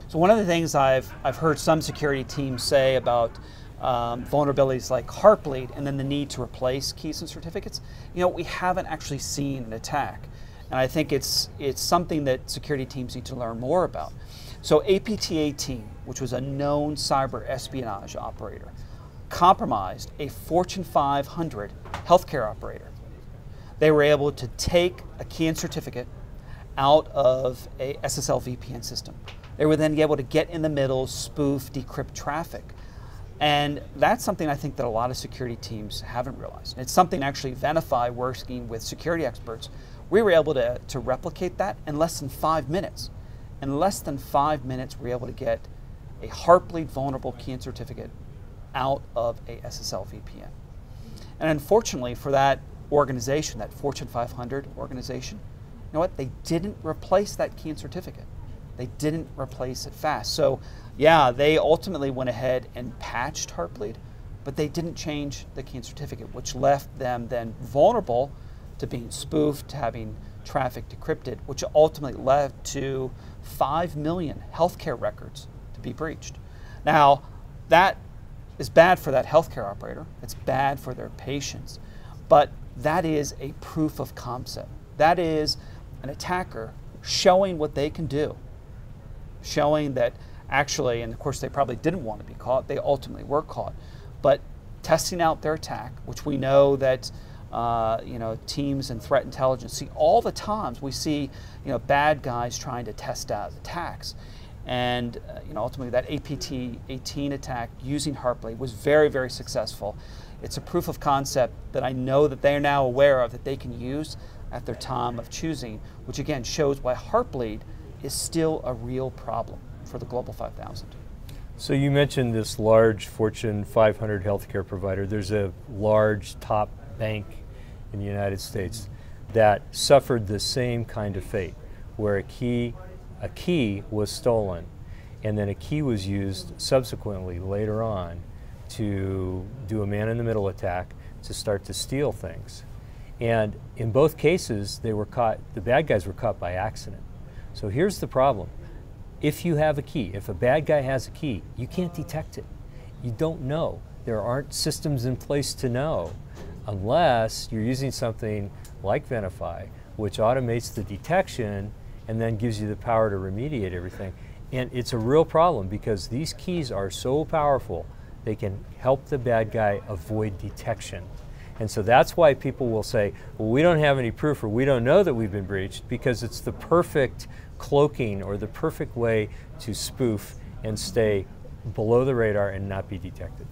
So one of the things I've heard some security teams say about vulnerabilities like Heartbleed and then the need to replace keys and certificates, we haven't actually seen an attack. And I think it's something that security teams need to learn more about. So APT, which was a known cyber espionage operator, compromised a Fortune 500 healthcare operator. They were able to take a key and certificate out of a SSL VPN system. They were then able to get in the middle, spoof, decrypt traffic. And that's something I think that a lot of security teams haven't realized. It's something actually Venafi, working with security experts, we were able to replicate that in less than 5 minutes. In less than 5 minutes, we were able to get a Heartbleed vulnerable key and certificate out of a SSL VPN. And unfortunately for that organization, that Fortune 500 organization, you know what? They didn't replace that key and certificate. They didn't replace it fast. So yeah, they ultimately went ahead and patched Heartbleed, but they didn't change the key and certificate, which left them then vulnerable to being spoofed, to having traffic decrypted, which ultimately led to 5 million healthcare records to be breached. Now, that is bad for that healthcare operator. It's bad for their patients. But that is a proof of concept. That is an attacker showing what they can do, showing that actually, and of course they probably didn't want to be caught, they ultimately were caught, but testing out their attack, which we know that teams and threat intelligence see all the times. We see bad guys trying to test out attacks, and ultimately that APT-18 attack using Heartbleed was very, very successful. It's a proof of concept that I know that they're now aware of, that they can use at their time of choosing, which again shows why Heartbleed is still a real problem for the Global 5000. So you mentioned this large Fortune 500 healthcare provider. There's a large top bank in the United States that suffered the same kind of fate, where a key was stolen, and then a key was used subsequently later on to do a man-in-the-middle attack to start to steal things. And in both cases, they were caught, the bad guys were caught by accident. So here's the problem. If you have a key, if a bad guy has a key, you can't detect it. You don't know. There aren't systems in place to know unless you're using something like Venafi, which automates the detection and then gives you the power to remediate everything. And it's a real problem because these keys are so powerful, they can help the bad guy avoid detection. And so that's why people will say, well, we don't have any proof or we don't know that we've been breached, because it's the perfect cloaking or the perfect way to spoof and stay below the radar and not be detected.